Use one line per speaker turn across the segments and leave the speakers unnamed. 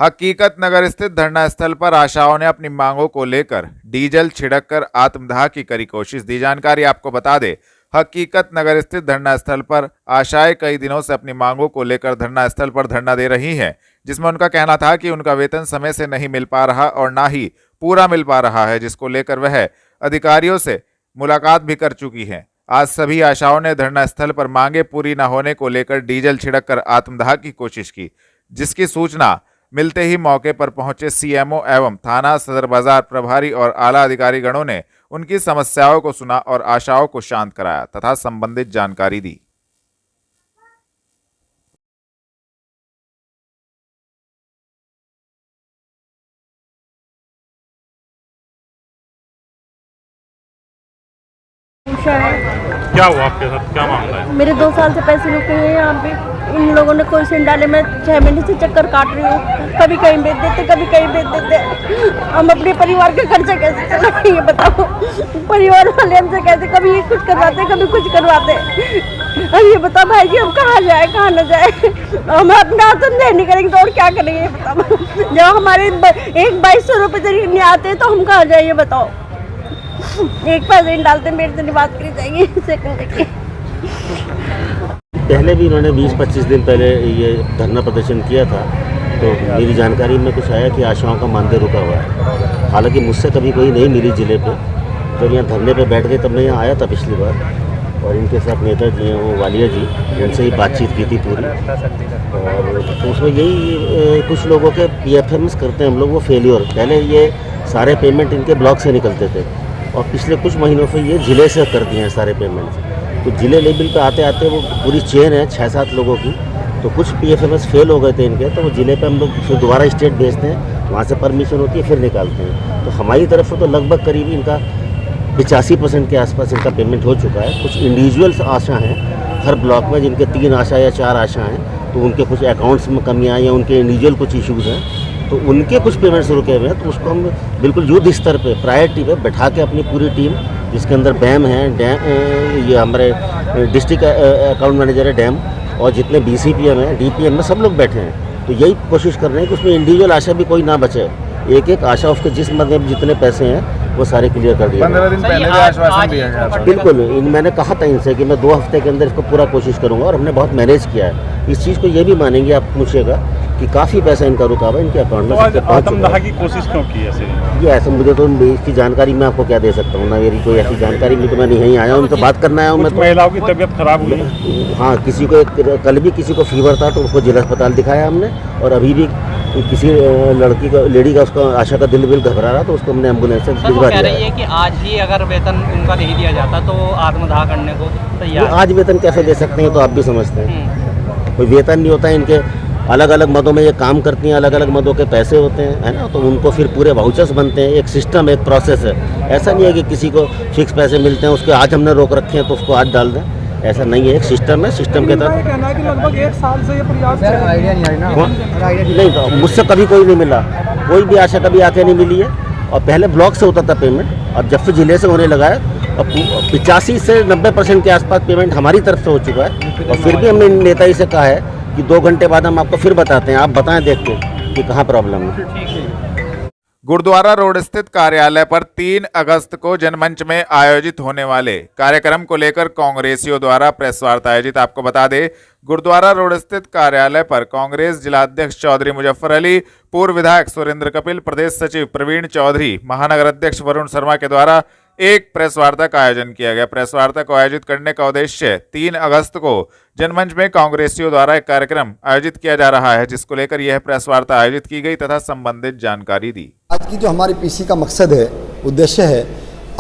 हकीकत नगर स्थित धरना स्थल पर आशाओं ने अपनी मांगों को लेकर डीजल छिड़ककर आत्मदाह की करी कोशिश। दी जानकारी आपको बता दे, हकीकत नगर स्थित धरना स्थल पर आशाएं कई दिनों से अपनी मांगों को लेकर धरना स्थल पर धरना दे रही हैं, जिसमें उनका कहना था कि उनका वेतन समय से नहीं मिल पा रहा और ना ही पूरा मिल पा रहा है, जिसको लेकर वह अधिकारियों से मुलाकात भी कर चुकी है। आज सभी आशाओं ने धरना स्थल पर मांगे पूरी न होने को लेकर डीजल छिड़ककर आत्मदाह की कोशिश की, जिसकी सूचना मिलते ही मौके पर पहुंचे सीएमओ एवं थाना सदर बाजार प्रभारी और आला अधिकारी गणों ने उनकी समस्याओं को सुना और आशाओं को शांत कराया तथा संबंधित जानकारी दी।
क्या हुआ आपके साथ, क्या मामला है?
मेरे 2 साल से पैसे रुके हैं यहाँ पे। इन लोगों ने कोई सिन डाले। मैं 6 महीने से चक्कर काट रही हूँ। कभी कहीं भेज देते, कभी कहीं भेज देते। हम अपने परिवार का खर्चा कैसे चलाएं ये बताओ। परिवार वाले हमसे कैसे कभी ये कुछ करवाते, कभी कुछ करवाते। अब ये बताओ भाई जी, हम कहाँ जाए कहाँ न जाए। हम अपना आतन नहीं करेंगे तो और क्या करेंगे ये बताओ। जब हमारे 2200 रुपये तरीके नहीं आते तो हम कहाँ जाए ये बताओ। एक पैसे डालते मेरे से बात करी जाएगी सेकंड की।
पहले भी इन्होंने 20-25 दिन पहले ये धरना प्रदर्शन किया था, तो मेरी जानकारी में कुछ आया कि आशाओं का मानदेय रुका हुआ है। हालांकि मुझसे कभी कोई नहीं मिली जिले पे। जब यहाँ धरने पे बैठ गए तब मैं यहाँ आया था पिछली बार, और इनके साथ नेता जी हैं वो वालिया जी, जिनसे ही बातचीत की थी पूरी। और तो उसमें यही कुछ लोगों के PFMs करते हैं हम लोग, वो फेलियर। पहले ये सारे पेमेंट इनके ब्लॉक से निकलते थे और पिछले कुछ महीनों से ये ज़िले से कर दिए हैं सारे पेमेंट्स। तो ज़िले लेवल पे आते आते वो पूरी चेन है 6-7 लोगों की, तो कुछ PFMs फेल हो गए थे इनके, तो वो ज़िले पे हम लोग फिर दोबारा स्टेट भेजते हैं, वहाँ से परमिशन होती है फिर निकालते हैं। तो हमारी तरफ से तो लगभग करीब इनका 85% के आसपास इनका पेमेंट हो चुका है। कुछ इंडिविजुअल्स आशा हैं हर ब्लॉक में, जिनके 3 आशा या 4 आशा हैं, तो उनके कुछ अकाउंट्स में कमियाँ या उनके इंडिविजुअल कुछ इशूज़ हैं, तो उनके कुछ पेमेंट्स रुके हुए हैं। तो उसको हम बिल्कुल युद्ध स्तर पे प्रायोरिटी पे बैठा के अपनी पूरी टीम, जिसके अंदर बैम है, ये हमारे डिस्ट्रिक्ट अकाउंट मैनेजर है डैम, और जितने BCPM हैं, DPM में सब लोग बैठे हैं। तो यही कोशिश कर रहे हैं कि उसमें इंडिविजुअल आशा भी कोई ना बचे। एक आशा उसके जिस मदद में जितने पैसे हैं वो सारे क्लियर कर दिए।
15 दिन पहले भी आश्वासन दिया गया।
बिल्कुल, मैंने कहा था इनसे कि मैं 2 हफ्ते के अंदर इसको पूरा कोशिश करूँगा, और हमने बहुत मैनेज किया है। इस चीज़ को ये भी मानेंगे आप पूछिएगा कि काफ़ी पैसा इनका रुका हुआ है इनके अकाउंट में।
तो आत्मदाह की कोशिश क्यों की ऐसे?
ये ऐसे मुझे तो इसकी जानकारी मैं आपको क्या दे सकता हूँ ना, मेरी कोई ऐसी जानकारी नहीं, तो मैं नहीं आया हूँ, उनसे बात करना आया हूँ। मैं
महिलाओं की तबीयत खराब हुई?
हाँ, किसी को कल भी किसी को फीवर था तो उसको जिला अस्पताल दिखाया हमने, और अभी भी किसी लड़की का, लेडी का, उसका आशा का दिल घबरा रहा तो उसको हमने एम्बुलेंस से भिजवा दिया।
कह रही है कि आज ही अगर वेतन उनका नहीं दिया जाता तो आत्मदाह करने को तैयार।
आज वेतन कैसे दे सकते हैं तो आप भी समझते हैं। कोई वेतन नहीं होता है इनके, अलग अलग मदों में ये काम करती हैं, अलग अलग मदों के पैसे होते हैं, है ना, तो उनको फिर पूरे वाउचर्स बनते हैं। एक सिस्टम, एक प्रोसेस है। ऐसा नहीं है कि किसी को फिक्स पैसे मिलते हैं उसके आज हमने रोक रखे हैं तो उसको आज डाल दें, ऐसा नहीं है। एक सिस्टम है, सिस्टम के तहत।
कहना है कि लगभग 1 साल से ये प्रयास
आइडिया नहीं आई ना।
नहीं, तो मुझसे कभी कोई नहीं मिला, कोई भी आशा कभी आके नहीं मिली है। और पहले ब्लॉक से होता था पेमेंट, और जब से जिले से होने लगा है, और 85 से 90% के आसपास पेमेंट हमारी तरफ से हो चुका है। और फिर भी हमने नेता जी से कहा है कि 2 घंटे बाद हम आपको फिर बताते हैं, आप बताएं देख के कि कहाँ प्रॉब्लम है।
गुरुद्वारा रोड स्थित कार्यालय पर 3 अगस्त को जनमंच में आयोजित होने वाले कार्यक्रम को लेकर कांग्रेसियों द्वारा प्रेस वार्ता आयोजित। आपको बता दें, गुरुद्वारा रोड स्थित कार्यालय पर कांग्रेस जिलाध्यक्ष चौधरी मुजफ्फर अली, पूर्व विधायक सुरेंद्र कपिल, प्रदेश सचिव प्रवीण चौधरी, महानगर अध्यक्ष वरुण शर्मा के द्वारा एक प्रेस वार्ता का आयोजन किया गया। प्रेस वार्ता को आयोजित करने का उद्देश्य 3 अगस्त को जनमंच में कांग्रेसियों द्वारा एक कार्यक्रम आयोजित किया जा रहा है, जिसको लेकर यह प्रेस वार्ता आयोजित की गई तथा संबंधित जानकारी दी।
आज की जो हमारी PC का मकसद है, उद्देश्य है,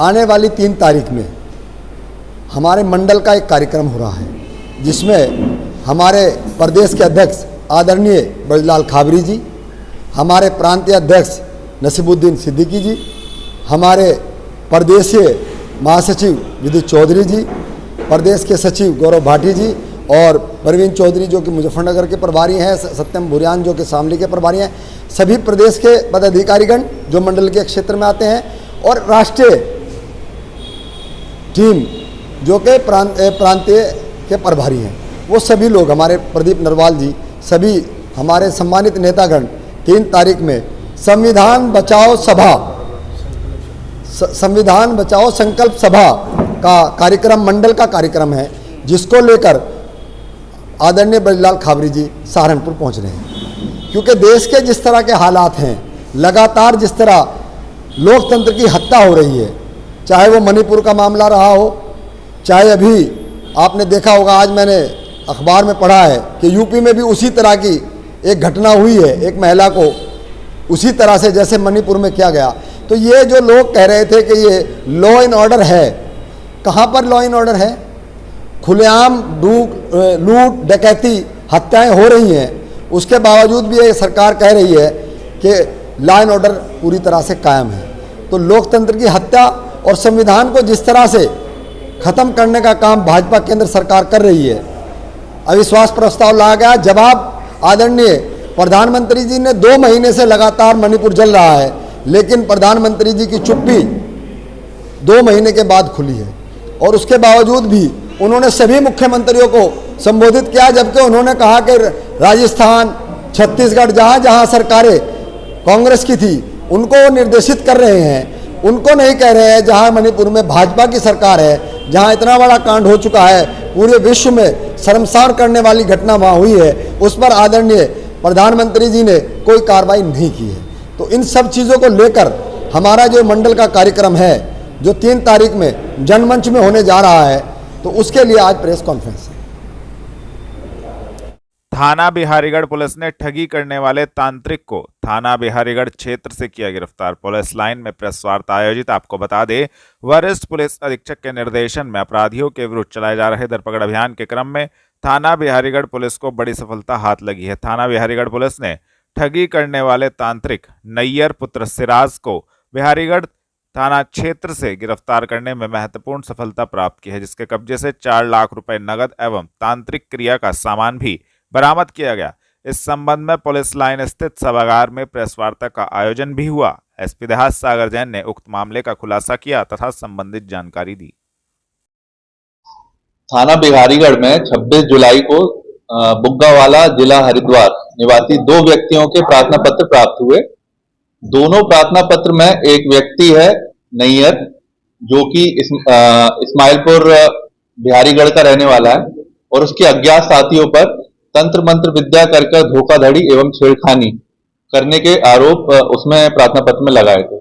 आने वाली 3 तारीख में हमारे मंडल का एक कार्यक्रम हो रहा है, जिसमें हमारे प्रदेश के अध्यक्ष आदरणीय ब्रजलाल खाबरी जी, हमारे प्रांतीय अध्यक्ष नसीबुद्दीन सिद्दीकी जी, हमारे प्रदेशीय महासचिव विद्युत चौधरी जी, प्रदेश के सचिव गौरव भाटी जी, और प्रवीण चौधरी जो कि मुजफ्फरनगर के प्रभारी हैं, सत्यम भुरियान जो कि शामली के प्रभारी हैं, सभी प्रदेश के पदाधिकारीगण जो मंडल के क्षेत्र में आते हैं, और राष्ट्रीय टीम जो कि प्रांतीय के प्रभारी हैं, वो सभी लोग, हमारे प्रदीप नरवाल जी, सभी हमारे सम्मानित नेतागण 3 तारीख में संविधान बचाओ सभा, संविधान बचाओ संकल्प सभा का कार्यक्रम, मंडल का कार्यक्रम है, जिसको लेकर आदरणीय ब्रजलाल खाबरी जी सहारनपुर पहुंच रहे हैं। क्योंकि देश के जिस तरह के हालात हैं, लगातार जिस तरह लोकतंत्र की हत्या हो रही है, चाहे वो मणिपुर का मामला रहा हो, चाहे अभी आपने देखा होगा, आज मैंने अखबार में पढ़ा है कि यूपी में भी उसी तरह की एक घटना हुई है, एक महिला को उसी तरह से जैसे मणिपुर में किया गया। तो ये जो लोग कह रहे थे कि ये लॉ एंड ऑर्डर है, कहाँ पर लॉ एंड ऑर्डर है? खुलेआम लूट डकैती हत्याएं हो रही हैं, उसके बावजूद भी ये सरकार कह रही है कि लॉ एंड ऑर्डर पूरी तरह से कायम है। तो लोकतंत्र की हत्या और संविधान को जिस तरह से खत्म करने का काम भाजपा केंद्र सरकार कर रही है, अविश्वास प्रस्ताव लाया गया। जवाब आदरणीय प्रधानमंत्री जी ने 2 महीने से लगातार मणिपुर जल रहा है, लेकिन प्रधानमंत्री जी की चुप्पी 2 महीने के बाद खुली है और उसके बावजूद भी उन्होंने सभी मुख्यमंत्रियों को संबोधित किया, जबकि उन्होंने कहा कि राजस्थान, छत्तीसगढ़, जहाँ जहाँ सरकारें कांग्रेस की थी उनको वो निर्देशित कर रहे हैं, उनको नहीं कह रहे हैं। जहाँ मणिपुर में भाजपा की सरकार है, जहाँ इतना बड़ा कांड हो चुका है, पूरे विश्व में शर्मसार करने वाली घटना वहाँ हुई है, उस पर आदरणीय प्रधानमंत्री जी ने कोई कार्रवाई नहीं की है। तो इन सब चीज़ों को लेकर हमारा जो मंडल का कार्यक्रम है, जो 3 तारीख में जनमंच में होने जा रहा है, तो उसके लिए आज प्रेस कॉन्फ्रेंस है।
थाना बिहारीगढ़ पुलिस ने ठगी करने वाले तांत्रिक को थाना बिहारीगढ़ क्षेत्र से किया गिरफ्तार। पुलिस लाइन में प्रेस वार्ता आयोजित। आपको बता दें, वरिष्ठ पुलिस अधीक्षक के निर्देशन में अपराधियों के विरुद्ध चलाए जा रहे धरपकड़ अभियान के क्रम में थाना बिहारीगढ़ पुलिस को बड़ी सफलता हाथ लगी है। थाना बिहारीगढ़ पुलिस ने ठगी करने वाले तांत्रिक नैयर पुत्र सिराज को बिहारीगढ़ थाना क्षेत्र से गिरफ्तार करने में महत्वपूर्ण सफलता प्राप्त की है, जिसके कब्जे से 4 लाख रुपए नगद एवं तांत्रिक क्रिया का सामान भी बरामद किया गया। इस संबंध में पुलिस लाइन स्थित सभागार में प्रेस वार्ता का आयोजन भी हुआ। एसपी देहात सागर जैन ने उक्त मामले का खुलासा किया तथा संबंधित जानकारी दी।
थाना बिहारीगढ़ में 26 जुलाई को बुग्गावाला जिला हरिद्वार निवासी 2 व्यक्तियों के प्रार्थना पत्र प्राप्त हुए। दोनों प्रार्थना पत्र में एक व्यक्ति है नैयर, जो कि इस्माइलपुर बिहारीगढ़ का रहने वाला है, और उसके अज्ञात साथियों पर तंत्र मंत्र विद्या कर धोखाधड़ी एवं छेड़खानी करने के आरोप उसमें प्रार्थना पत्र में लगाए थे।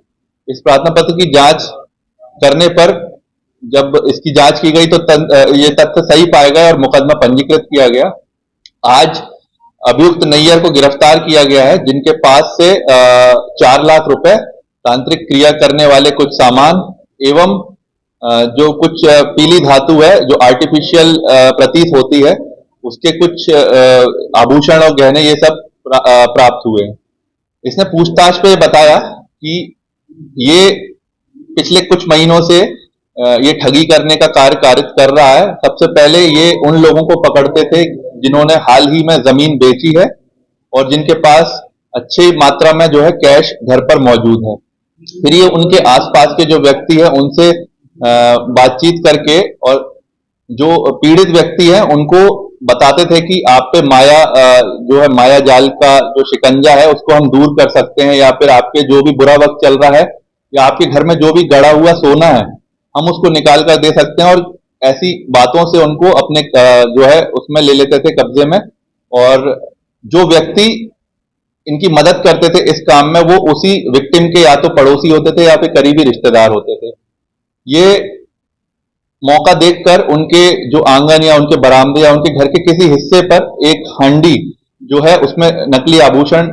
इस प्रार्थना पत्र की जांच करने पर जब इसकी जांच की गई तो ये तथ्य सही पाए गए और मुकदमा पंजीकृत किया गया। आज अभियुक्त नैयर को गिरफ्तार किया गया है, जिनके पास से 4 लाख रुपए, तांत्रिक क्रिया करने वाले कुछ सामान एवं जो कुछ पीली धातु है जो आर्टिफिशियल प्रतीत होती है, उसके कुछ आभूषण और गहने ये सब प्राप्त हुए। इसने पूछताछ पे बताया कि ये पिछले कुछ महीनों से ये ठगी करने का कार्य कारित कर रहा है। सबसे पहले ये उन लोगों को पकड़ते थे जिन्होंने हाल ही में जमीन बेची है और जिनके पास अच्छी मात्रा में जो है कैश घर पर मौजूद है। फिर ये उनके आसपास के जो व्यक्ति है उनसे बातचीत करके और जो पीड़ित व्यक्ति है उनको बताते थे कि आप पे माया जो है माया जाल का जो शिकंजा है उसको हम दूर कर सकते हैं, या फिर आपके जो भी बुरा वक्त चल रहा है या आपके घर में जो भी गड़ा हुआ सोना है हम उसको निकाल कर दे सकते हैं। और ऐसी बातों से उनको अपने जो है उसमें ले लेते थे कब्जे में, और जो व्यक्ति इनकी मदद करते थे इस काम में वो उसी विक्टिम के या तो पड़ोसी होते थे या फिर करीबी रिश्तेदार होते थे। ये मौका देखकर उनके जो आंगन या उनके बरामदे या उनके घर के किसी हिस्से पर एक हांडी जो है उसमें नकली आभूषण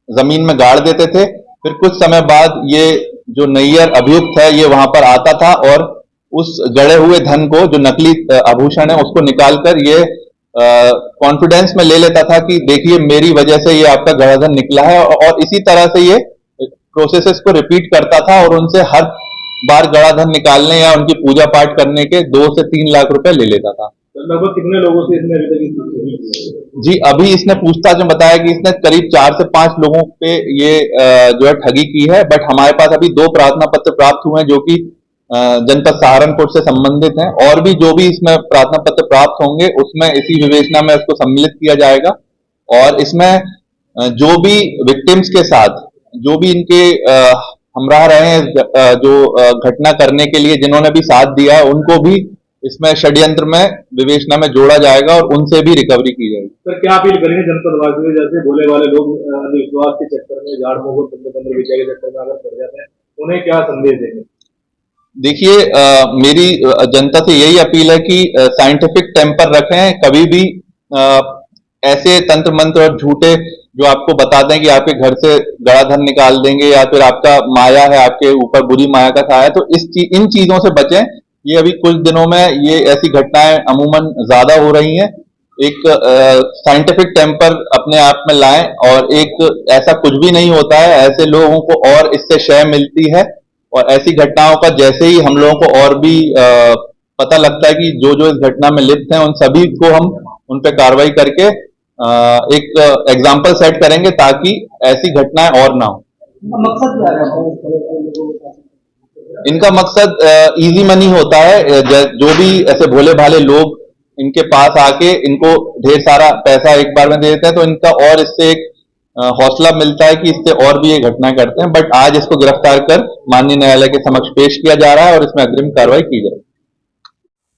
जमीन में गाड़ देते थे। फिर कुछ समय बाद ये जो नैयर अभियुक्त है ये वहां पर आता था और उस गड़े हुए धन को जो नकली आभूषण है उसको निकालकर ये कॉन्फिडेंस में ले लेता था कि देखिए मेरी वजह से ये आपका गड़ा धन निकला है, और इसी तरह से ये प्रोसेसेस को रिपीट करता था और उनसे हर बार गड़ा धन निकालने या उनकी पूजा पाठ करने के 2 से 3 लाख रुपए ले लेता था।
लगभग कितने लोगों से इसने अभी तक?
जी अभी इसने पूछताछ में बताया कि इसने करीब 4 से 5 लोगों पे ये जो है ठगी की है, बट हमारे पास अभी 2 प्रार्थना पत्र प्राप्त हुए हैं जो कि जनपद सहारनपुर से संबंधित हैं, और भी जो भी इसमें प्रार्थना पत्र प्राप्त होंगे उसमें इसी विवेचना में उसको सम्मिलित किया जाएगा। और इसमें जो भी विक्टिम्स के साथ जो भी इनके हम रहे हैं जो घटना करने के लिए जिन्होंने भी साथ दिया है उनको भी इसमें षड्यंत्र में विवेचना में जोड़ा जाएगा और उनसे भी रिकवरी की जाएगी।
सर क्या अपील करेंगे जनपद वासियों जैसे भोले वाले लोग अंधविश्वास के चक्कर में झाड़ फूक और तंत्र विद्या के चक्कर में अगर पड़ जाते हैं उन्हें क्या संदेश देंगे?
देखिए मेरी जनता से यही अपील है कि साइंटिफिक टेम्पर रखें, कभी भी ऐसे तंत्र मंत्र और झूठे जो आपको बता दें कि आपके घर से गड़ा धन निकाल देंगे या फिर आपका माया है, आपके ऊपर बुरी माया का छाया है, तो इन चीजों से बचें। ये अभी कुछ दिनों में ये ऐसी घटनाएं अमूमन ज्यादा हो रही हैं। एक साइंटिफिक टेम्पर अपने आप में लाएं और एक ऐसा कुछ भी नहीं होता है, ऐसे लोगों को और इससे शय मिलती है और ऐसी घटनाओं का जैसे ही हम लोगों को और भी पता लगता है कि जो जो इस घटना में लिप्त हैं उन सभी को हम उन पर कार्रवाई करके एक एग्जाम्पल सेट करेंगे ताकि ऐसी घटनाएं और ना हो।
मकसद क्या है?
इनका मकसद इजी मनी होता है। जो भी ऐसे भोले भाले लोग इनके पास आके इनको ढेर सारा पैसा एक बार में दे देते हैं तो इनका और इससे एक हौसला मिलता है कि इससे और भी ये घटनाएं करते हैं। बट आज इसको गिरफ्तार कर माननीय न्यायालय के समक्ष पेश किया जा रहा है और इसमें अग्रिम कार्रवाई की जाएगी।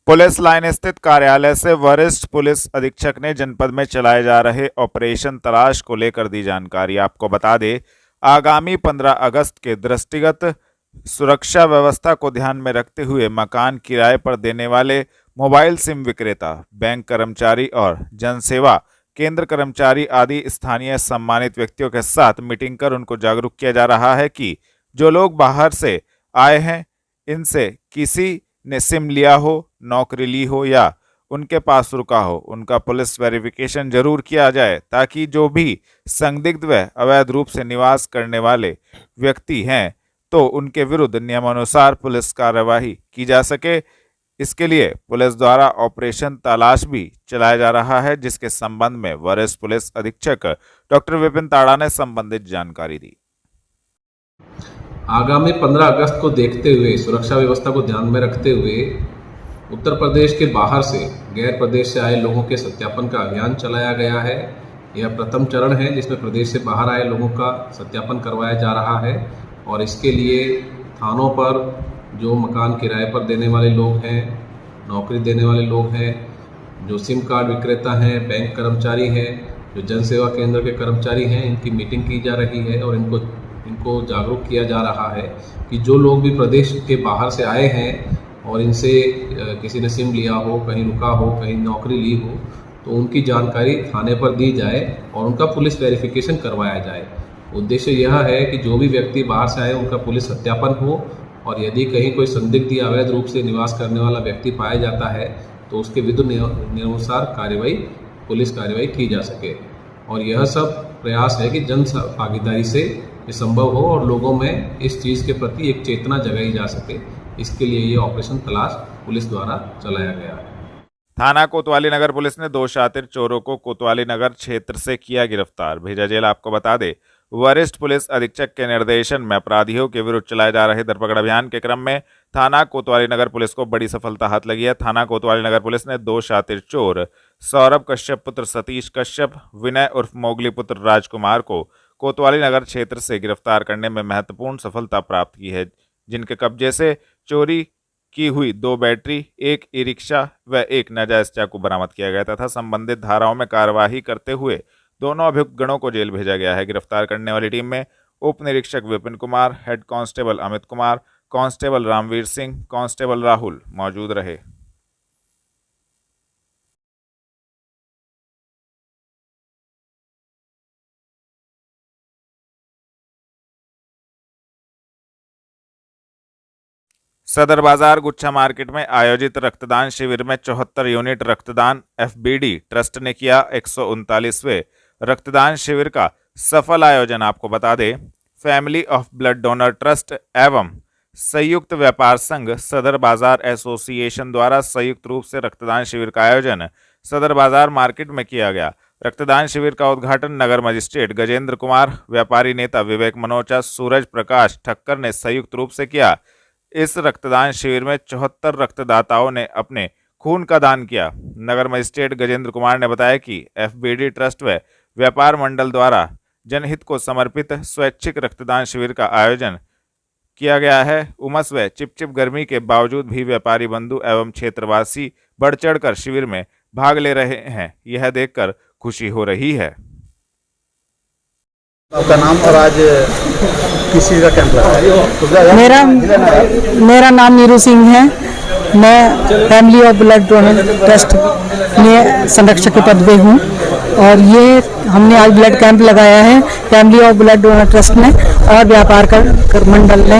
पुलिस लाइन स्थित कार्यालय से वरिष्ठ पुलिस अधीक्षक ने जनपद में चलाए जा रहे ऑपरेशन तलाश को लेकर दी जानकारी। आपको बता दें, आगामी 15 अगस्त के दृष्टिगत सुरक्षा व्यवस्था को ध्यान में रखते हुए मकान किराए पर देने वाले मोबाइल सिम विक्रेता, बैंक कर्मचारी और जनसेवा केंद्र कर्मचारी आदि स्थानीय सम्मानित व्यक्तियों के साथ मीटिंग कर उनको जागरूक किया जा रहा है कि जो लोग बाहर से आए हैं, इनसे किसी ने सिम लिया हो, नौकरी ली हो या उनके पास रुका हो, उनका पुलिस वेरिफिकेशन जरूर किया जाए ताकि जो भी संदिग्ध व अवैध रूप से निवास करने वाले व्यक्ति हैं तो उनके विरुद्ध नियमानुसार पुलिस कार्यवाही की जा सके। इसके लिए पुलिस द्वारा ऑपरेशन तलाश भी चलाया जा रहा है, जिसके संबंध में वरिष्ठ पुलिस अधीक्षक डॉक्टर विपिन ताड़ा ने संबंधित जानकारी दी।
आगामी 15 अगस्त को देखते हुए सुरक्षा व्यवस्था को ध्यान में रखते हुए उत्तर प्रदेश के बाहर से गैर प्रदेश से आए लोगों के सत्यापन का अभियान चलाया गया है। यह प्रथम चरण है जिसमें प्रदेश से बाहर आए लोगों का सत्यापन करवाया जा रहा है और इसके लिए थानों पर जो मकान किराए पर देने वाले लोग हैं, नौकरी देने वाले लोग हैं, जो सिम कार्ड विक्रेता हैं, बैंक कर्मचारी हैं, जो जनसेवा केंद्र के कर्मचारी हैं, इनकी मीटिंग की जा रही है और इनको जागरूक किया जा रहा है कि जो लोग भी प्रदेश के बाहर से आए हैं और इनसे किसी ने सिम लिया हो, कहीं रुका हो, कहीं नौकरी ली हो, तो उनकी जानकारी थाने पर दी जाए और उनका पुलिस वेरिफिकेशन करवाया जाए। उद्देश्य यह है कि जो भी व्यक्ति बाहर से आए उनका पुलिस सत्यापन हो और यदि कहीं कोई संदिग्ध या अवैध रूप से निवास करने वाला व्यक्ति पाया जाता है तो उसके विरुद्ध नियमानुसार पुलिस कार्रवाई की जा सके। और यह सब प्रयास है कि जन भागीदारी से ये संभव हो और लोगों में इस चीज़ के प्रति एक चेतना जगाई जा सके। इसके लिए ये ऑपरेशन तलाश पुलिस द्वारा चलाया गया है।
थाना कोतवाली नगर पुलिस ने 2 शातिर चोरों को कोतवाली नगर क्षेत्र से किया गिरफ्तार, भेजा जेल। आपको बता दें, वरिष्ठ पुलिस अधीक्षक के निर्देशन में अपराधियों के विरुद्ध चलाए जा रहे धरपकड़ अभियान के क्रम में थाना कोतवाली नगर पुलिस को बड़ी सफलता हाथ लगी है। थाना कोतवाली नगर पुलिस ने 2 शातिर चोर सौरभ कश्यप पुत्र सतीश कश्यप, विनय उर्फ मोगली पुत्र राजकुमार को कोतवाली नगर क्षेत्र से गिरफ्तार करने में महत्वपूर्ण सफलता प्राप्त की है, जिनके कब्जे से चोरी की हुई 2 बैटरी, 1 ई रिक्शा व 1 नाजायज चाकू बरामद किया गया तथा संबंधित धाराओं में कार्यवाही करते हुए दोनों अभियुक्त गणों को जेल भेजा गया है। गिरफ्तार करने वाली टीम में उप निरीक्षक Vipin Kumar, head constable Amit Kumar, constable Ramveer Singh, constable Rahul मौजूद रहे। सदर बाजार गुच्छा मार्केट में आयोजित रक्तदान शिविर में 74 यूनिट रक्तदान एफबीडी ट्रस्ट ने किया 139वें रक्तदान शिविर का सफल आयोजन। आपको बता दें, family of blood donor trust एवं संयुक्त व्यापार संघ सदर बाजार एसोसिएशन द्वारा संयुक्त रूप से रक्तदान शिविर का आयोजन सदर बाजार मार्केट में किया गया। रक्तदान शिविर का उद्घाटन नगर मजिस्ट्रेट गजेंद्र कुमार, व्यापारी नेता विवेक मनोचा, सूरज प्रकाश ठक्कर ने संयुक्त रूप से किया। इस रक्तदान शिविर में 74 रक्तदाताओं ने अपने खून का दान किया। नगर मजिस्ट्रेट गजेंद्र कुमार ने बताया कि एफबीडी ट्रस्ट व व्यापार मंडल द्वारा जनहित को समर्पित स्वैच्छिक रक्तदान शिविर का आयोजन किया गया है। उमस व चिपचिप गर्मी के बावजूद भी व्यापारी बंधु एवं क्षेत्रवासी बढ़ चढ़कर शिविर में भाग ले रहे हैं। यह देखकर खुशी हो रही है।
आपका नाम और आज किस चीज़ का कैंप लगा?
मेरा नाम नीरू सिंह है। मैं family of blood donor trust में संरक्षक के पद पे हूँ और ये हमने आज ब्लड कैंप लगाया है family of blood donor trust ने और व्यापार कर मंडल ने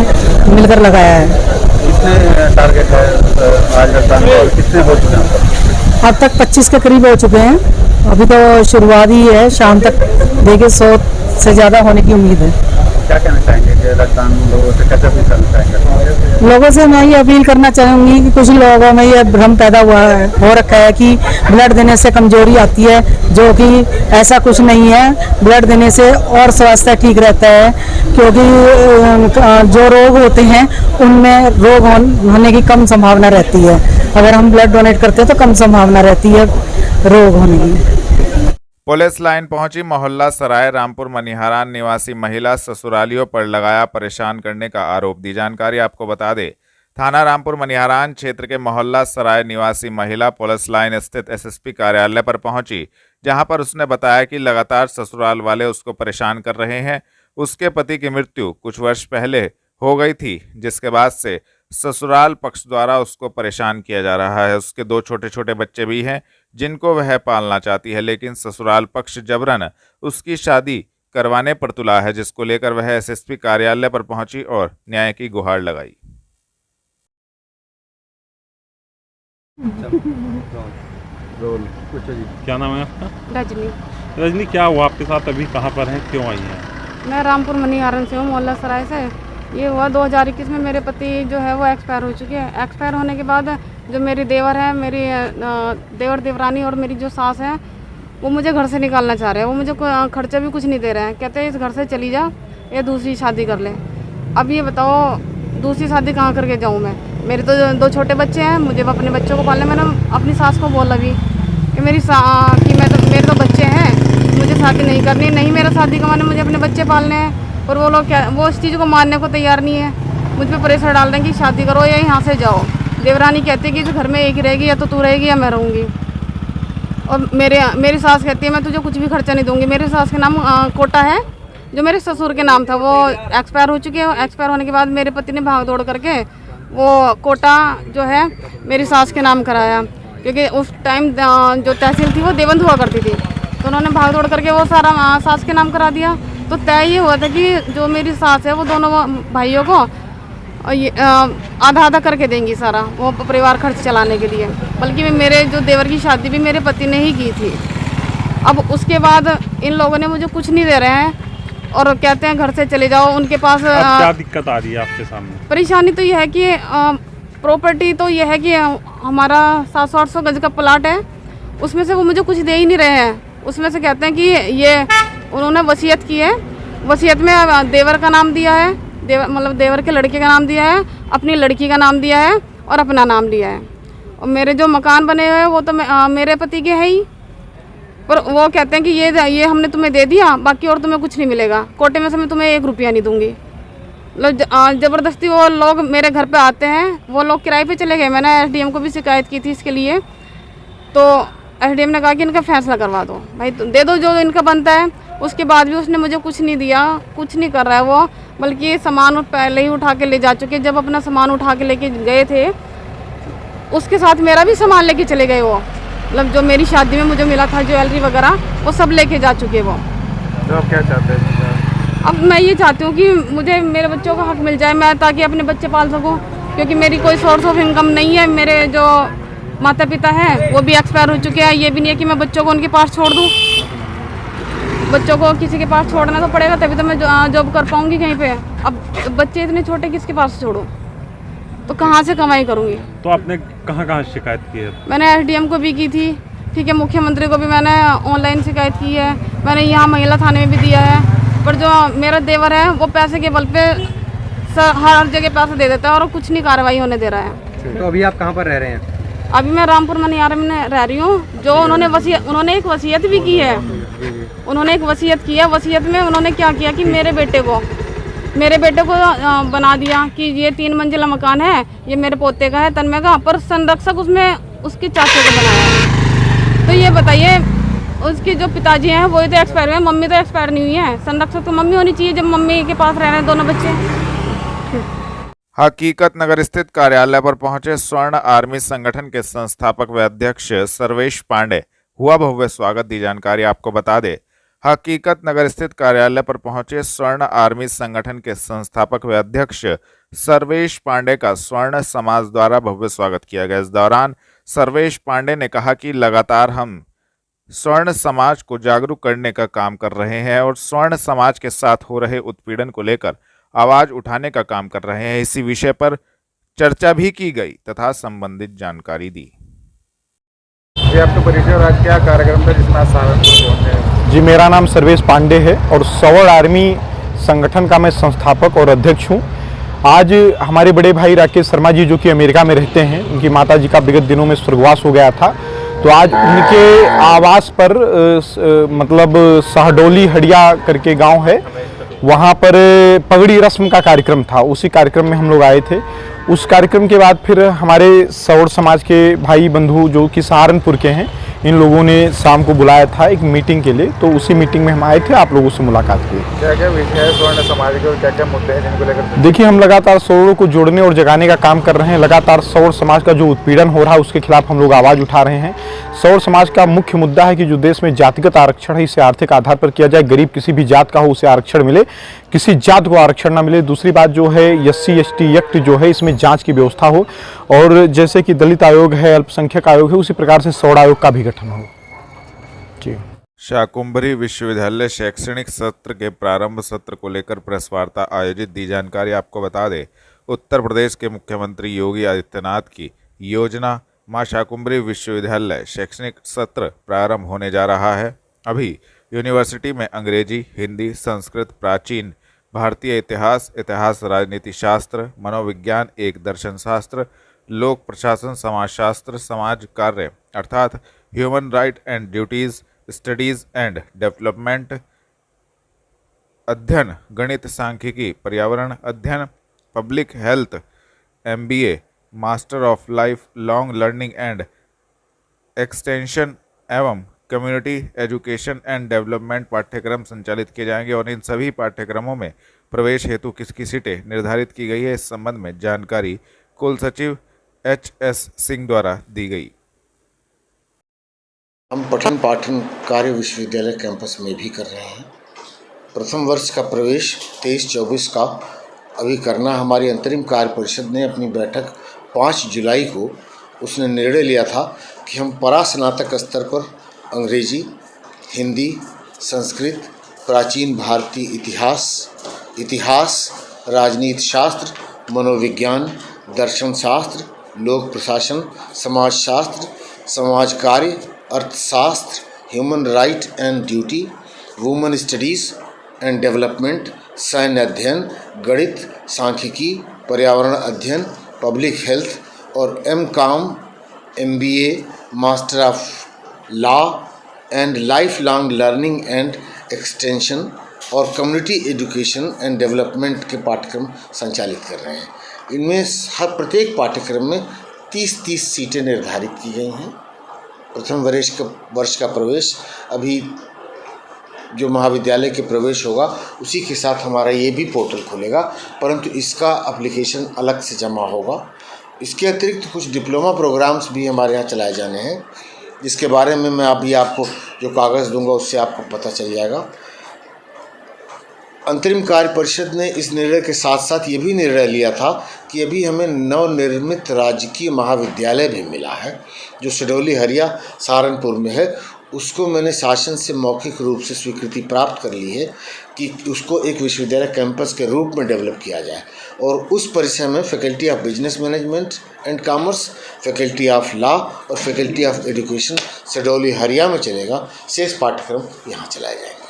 मिलकर लगाया है।
कितने टारगेट है आज रक्तदान और कितने हो चुके हैं?
अब तक 25 के करीब हो चुके हैं। अभी तो शुरुआत ही है, शाम तक देखिए 100 से ज़्यादा होने की उम्मीद है।
क्या कहना चाहेंगे कि रक्तदान लोगों से कैसे अपील करना चाहेंगे?
लोगों से मैं ये अपील करना चाहूँगी कि कुछ लोगों में ये भ्रम पैदा हो रखा है कि ब्लड देने से कमजोरी आती है, जो कि ऐसा कुछ नहीं है। ब्लड देने से और स्वास्थ्य ठीक रहता है, क्योंकि जो रोग होते हैं उनमें रोग होने की कम संभावना रहती है। अगर हम ब्लड डोनेट करते हैं तो कम संभावना रहती है रोग होने की।
पुलिस लाइन पहुंची मोहल्ला सराय रामपुर मनिहारान निवासी महिला ससुरालियों पर लगाया परेशान करने का आरोप। दी जानकारी आपको बता दे, थाना रामपुर मनिहारान क्षेत्र के मोहल्ला सराय निवासी महिला पुलिस लाइन स्थित एसएसपी कार्यालय पर पहुंची, जहां पर उसने बताया कि लगातार ससुराल वाले उसको परेशान कर रहे हैं। उसके पति की मृत्यु कुछ वर्ष पहले हो गई थी, जिसके बाद से ससुराल पक्ष द्वारा उसको परेशान किया जा रहा है। उसके 2 छोटे छोटे बच्चे भी हैं जिनको वह पालना चाहती है, लेकिन ससुराल पक्ष जबरन उसकी शादी करवाने पर तुला है, जिसको लेकर वह एसएसपी कार्यालय पर पहुंची और न्याय की गुहार लगाई।
क्या नाम है आपका?
रजनी।
रजनी, क्या हुआ आपके साथ? अभी कहाँ पर हैं, क्यों आई हैं?
मैं रामपुर मनिहारन से हूँ, मोहल्ला सराय से। ये हुआ 2021 में मेरे पति जो है वो एक्सपायर हो चुके हैं। एक्सपायर होने के बाद जो मेरी देवर है, मेरी देवर देवरानी और मेरी जो सास है, वो मुझे घर से निकालना चाह रहे हैं। वो मुझे खर्चा भी कुछ नहीं दे रहे हैं। कहते हैं इस घर से चली जा या दूसरी शादी कर ले। अब ये बताओ दूसरी शादी कहाँ करके जाऊँ मैं? मेरे तो 2 छोटे बच्चे हैं, मुझे अपने बच्चों को पालना। मैंने अपनी सास को बोला भी कि मेरे तो बच्चे हैं, मुझे शादी नहीं करनी। नहीं, मेरा शादी का माने मुझे अपने बच्चे पालने हैं। और वो लोग वो इस चीज़ को मानने को तैयार नहीं है। मुझ पर प्रेशर डाल रहे हैं कि शादी करो या यहाँ से जाओ। देवरानी कहती है कि इस घर में एक ही रहेगी, या तो तू रहेगी या मैं रहूँगी। और मेरी सास कहती है मैं तुझे कुछ भी खर्चा नहीं दूँगी। मेरी सास के नाम कोटा है, जो मेरे ससुर के नाम था। वो एक्सपायर हो चुके हैं। एक्सपायर होने के बाद मेरे पति ने भाग दौड़ करके वो कोटा जो है मेरी सास के नाम कराया, क्योंकि उस टाइम जो तहसील थी वो देवंद हुआ करती थी। तो उन्होंने भाग दौड़ करके वो सारा सास के नाम करा दिया। तो तय ये हुआ था कि जो मेरी सास है वो दोनों भाइयों को आधा आधा करके देंगी सारा, वो परिवार खर्च चलाने के लिए। बल्कि मेरे जो देवर की शादी भी मेरे पति ने ही की थी। अब उसके बाद इन लोगों ने मुझे कुछ नहीं दे रहे हैं और कहते हैं घर से चले जाओ। उनके पास
क्या दिक्कत आ रही है आपके सामने?
परेशानी तो यह है कि प्रॉपर्टी तो यह है कि हमारा 700-800 गज का प्लाट है, उसमें से वो मुझे कुछ दे ही नहीं रहे हैं। उसमें से कहते हैं कि ये उन्होंने वसीयत की है, वसीयत में देवर का नाम दिया है, मतलब देवर के लड़के का नाम दिया है, अपनी लड़की का नाम दिया है और अपना नाम दिया है। और मेरे जो मकान बने हुए हैं वो तो मेरे पति के हैं ही, पर वो कहते हैं कि ये हमने तुम्हें दे दिया, बाकी और तुम्हें कुछ नहीं मिलेगा। कोटे में से मैं तुम्हें 1 रुपया नहीं दूंगी। मतलब ज़बरदस्ती वो लोग मेरे घर पे आते हैं। वो लोग किराए पे चले गए। मैंने एसडीएम को भी शिकायत की थी इसके लिए, तो एसडीएम ने कहा कि इनका फैसला करवा दो भाई, दे दो जो इनका बनता है। उसके बाद भी उसने मुझे कुछ नहीं दिया, कुछ नहीं कर रहा है वो, बल्कि सामान पहले ही उठा के ले जा चुके। जब अपना सामान उठा के लेके गए थे, उसके साथ मेरा भी सामान लेके चले गए वो। मतलब जो मेरी शादी में मुझे मिला था ज्वेलरी वगैरह, वो सब लेके जा चुके वो।
तो आप क्या चाहते हैं?
अब मैं ये चाहती हूँ कि मुझे मेरे बच्चों का हक मिल जाए, मैं ताकि अपने बच्चे पाल सकूँ, क्योंकि मेरी कोई सोर्स ऑफ इनकम नहीं है। मेरे जो माता पिता हैं वो भी एक्सपायर हो चुके हैं। ये भी नहीं है कि मैं बच्चों को उनके पास छोड़ दूँ। बच्चों को किसी के पास छोड़ना तो पड़ेगा, तभी तो मैं जॉब कर पाऊँगी कहीं पे। अब बच्चे इतने छोटे किसके पास छोड़ूँ, तो कहाँ से कमाई करूँगी?
तो आपने कहाँ कहाँ शिकायत की है?
मैंने एसडीएम को भी की थी, ठीक है, मुख्यमंत्री को भी मैंने ऑनलाइन शिकायत की है, मैंने यहाँ महिला थाने में भी दिया है। पर जो मेरा देवर है वो पैसे के बल पे हर जगह पैसे दे देता है और कुछ नहीं कार्रवाई होने दे रहा है।
तो अभी आप कहाँ पर रह रहे हैं?
अभी मैं रामपुर मनिहारन में रह रही हूँ। जो उन्होंने एक वसीयत भी की है उन्होंने एक वसीयत की है। वसीयत में उन्होंने क्या किया कि मेरे बेटे को बना दिया कि ये 3 मंजिला मकान है, ये मेरे पोते का है, तन्मय का, पर संरक्षक उसमें उसके चाचे को बनाया है। तो ये बताइए, उसके जो पिताजी हैं वही तो एक्सपायर हुए, मम्मी तो एक्सपायर नहीं हुई है। संरक्षक तो मम्मी होनी चाहिए जब मम्मी के पास रह रहे हैं दोनों बच्चे।
हकीकत नगर स्थित कार्यालय पर पहुंचे स्वर्ण आर्मी संगठन के संस्थापक व अध्यक्ष सर्वेश पांडे, हुआ भव्य स्वागत। दी जानकारी आपको बता दे, हकीकत नगर स्थित कार्यालय पर पहुंचे स्वर्ण आर्मी संगठन के संस्थापक व अध्यक्ष सर्वेश पांडे का स्वर्ण समाज द्वारा भव्य स्वागत किया गया। इस दौरान सर्वेश पांडे ने कहा कि लगातार हम स्वर्ण समाज को जागरूक करने का काम कर रहे हैं और स्वर्ण समाज के साथ हो रहे उत्पीड़न को लेकर आवाज उठाने का काम कर रहे हैं। इसी विषय पर चर्चा भी की गई तथा संबंधित जानकारी दी।
जी, आपका परिचय और आज क्या कार्यक्रम था जिसमें आज सहारनपुर पहुंचे?
जी, मेरा नाम सर्वेश पांडे है और स्वर्ण आर्मी संगठन का मैं संस्थापक और अध्यक्ष हूँ। आज हमारे बड़े भाई राकेश शर्मा जी, जो कि अमेरिका में रहते हैं, उनकी माता जी का विगत दिनों में स्वर्गवास हो गया था, तो आज उनके आवास पर मतलब सहडोली हड़िया करके गांव है, वहाँ पर पगड़ी रस्म का कार्यक्रम था। उसी कार्यक्रम में हम लोग आए थे। उस कार्यक्रम के बाद फिर हमारे सौर समाज के भाई बंधु जो कि सहारनपुर के हैं, इन लोगों ने शाम को बुलाया था एक मीटिंग के लिए, तो उसी मीटिंग में हम आए थे, आप लोगों से मुलाकात की।
क्या क्या विषय है स्वर्ण समाज के और क्या क्या मुद्दे हैं जिनको लेकर?
देखिए, हम लगातार सौरों को जोड़ने और जगाने का काम कर रहे हैं। लगातार सौर समाज का जो उत्पीड़न हो रहा है उसके खिलाफ हम लोग आवाज़ उठा रहे हैं। सौर समाज का मुख्य मुद्दा है कि जो देश में जातिगत आरक्षण है, इसे आर्थिक आधार पर किया जाए। गरीब किसी भी जात का हो उसे आरक्षण मिले, किसी जात को आरक्षण ना मिले। दूसरी बात जो है SC ST एक्ट जो है, इसमें जांच की व्यवस्था हो, और जैसे कि दलित आयोग है, अल्पसंख्यक आयोग है, उसी प्रकार से सौर आयोग का भी गठन हो। जी।
शाकुंभरी विश्वविद्यालय शैक्षणिक सत्र के प्रारंभ सत्र को लेकर प्रेस वार्ता आयोजित। दी जानकारी आपको बता दें, उत्तर प्रदेश के मुख्यमंत्री योगी आदित्यनाथ की योजना मां शाकुंभरी विश्वविद्यालय शैक्षणिक सत्र प्रारंभ होने जा रहा है। अभी यूनिवर्सिटी में अंग्रेजी, हिंदी, संस्कृत, प्राचीन भारतीय इतिहास, राजनीति शास्त्र, मनोविज्ञान, एक दर्शन शास्त्र, लोक प्रशासन, समाजशास्त्र, समाज कार्य अर्थात human right and duties studies and development अध्ययन, गणित, सांख्यिकी, पर्यावरण अध्ययन, public health, MBA, master of life long learning and extension एवं कम्युनिटी एजुकेशन एंड डेवलपमेंट पाठ्यक्रम संचालित किए जाएंगे और इन सभी पाठ्यक्रमों में प्रवेश हेतु किसकी सीटें निर्धारित की गई है, इस संबंध में जानकारी कुल सचिव HS सिंह द्वारा दी गई।
हम पठन पाठन कार्य विश्वविद्यालय कैंपस में भी कर रहे हैं। प्रथम वर्ष का प्रवेश 23-24 का अभी करना। हमारी अंतरिम कार्य परिषद ने अपनी बैठक 5 जुलाई को उसने निर्णय लिया था कि हम परास्नातक स्तर पर अंग्रेजी, हिंदी, संस्कृत, प्राचीन भारतीय इतिहास, राजनीति शास्त्र, मनोविज्ञान, दर्शन शास्त्र, लोक प्रशासन, समाजशास्त्र, समाज कार्य, अर्थशास्त्र, human right and duty, women studies and development, सैन्य अध्ययन, गणित, सांख्यिकी, पर्यावरण अध्ययन, पब्लिक हेल्थ और MCOM, MBA, master of law and life long learning and extension और कम्युनिटी एजुकेशन एंड डेवलपमेंट के पाठ्यक्रम संचालित कर रहे हैं। इनमें हर प्रत्येक पाठ्यक्रम में 30-30 सीटें निर्धारित की गई हैं। प्रथम वर्ष का प्रवेश अभी जो महाविद्यालय के प्रवेश होगा उसी के साथ हमारा ये भी पोर्टल खुलेगा, परंतु इसका एप्लीकेशन अलग से जमा होगा। इसके अतिरिक्त कुछ डिप्लोमा प्रोग्राम्स भी हमारे यहाँ चलाए जाने हैं, जिसके बारे में मैं अभी आपको जो कागज़ दूंगा उससे आपको पता चल जाएगा। अंतरिम कार्य परिषद ने इस निर्णय के साथ साथ ये भी निर्णय लिया था कि अभी हमें नवनिर्मित राजकीय महाविद्यालय भी मिला है जो सिडौली हरिया सहारनपुर में है। उसको मैंने शासन से मौखिक रूप से स्वीकृति प्राप्त कर ली है कि उसको एक विश्वविद्यालय कैंपस के रूप में डेवलप किया जाए और उस परिसर में faculty of business management and commerce, faculty of law और फैकल्टी ऑफ एजुकेशन सिडौली हरिया में चलेगा। शेष पाठ्यक्रम यहाँ चलाए जाएंगे।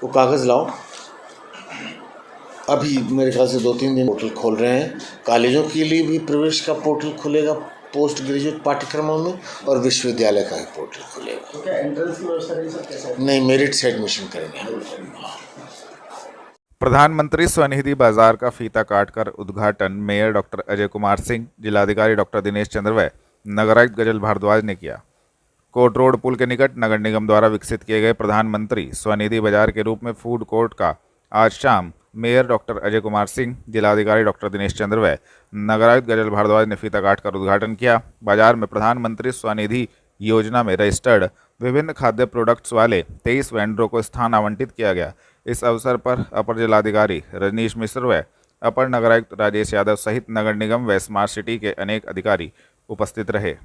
वो कागज़ लाओ। अभी मेरे ख्याल से 2-3 दिन पोर्टल खोल रहे हैं। कॉलेजों के लिए भी प्रवेश का पोर्टल खुलेगा पोस्ट ग्रेजुएट पाठ्यक्रमों में और विश्वविद्यालय का ही पोर्टल खुलेगा।
तो क्या एंट्रेंस की व्यवस्था रहेगी सर, कैसे?
नहीं, मेरिट से एडमिशन करेंगे।
प्रधानमंत्री स्वनिधि बाजार का फीता काटकर उद्घाटन मेयर डॉक्टर अजय कुमार सिंह, जिलाधिकारी डॉक्टर दिनेश चंद्र व नगरायुक्त गजल भारद्वाज ने किया। कोट रोड पुल के निकट नगर निगम द्वारा विकसित किए गए प्रधानमंत्री स्वनिधि बाजार के रूप में फूड कोर्ट का आज शाम मेयर डॉक्टर अजय कुमार सिंह, जिलाधिकारी डॉक्टर दिनेश चंद्र व नगरायुक्त गजल भारद्वाज ने फीता काटकर उद्घाटन किया। बाजार में प्रधानमंत्री स्वनिधि योजना में रजिस्टर्ड विभिन्न खाद्य प्रोडक्ट्स वाले 23 वेंडरों को स्थान आवंटित किया गया। इस अवसर पर अपर जिलाधिकारी रजनीश मिश्र व अपर नगरायुक्त राजेश यादव सहित नगर निगम व स्मार्ट सिटी के अनेक अधिकारी उपस्थित रहे।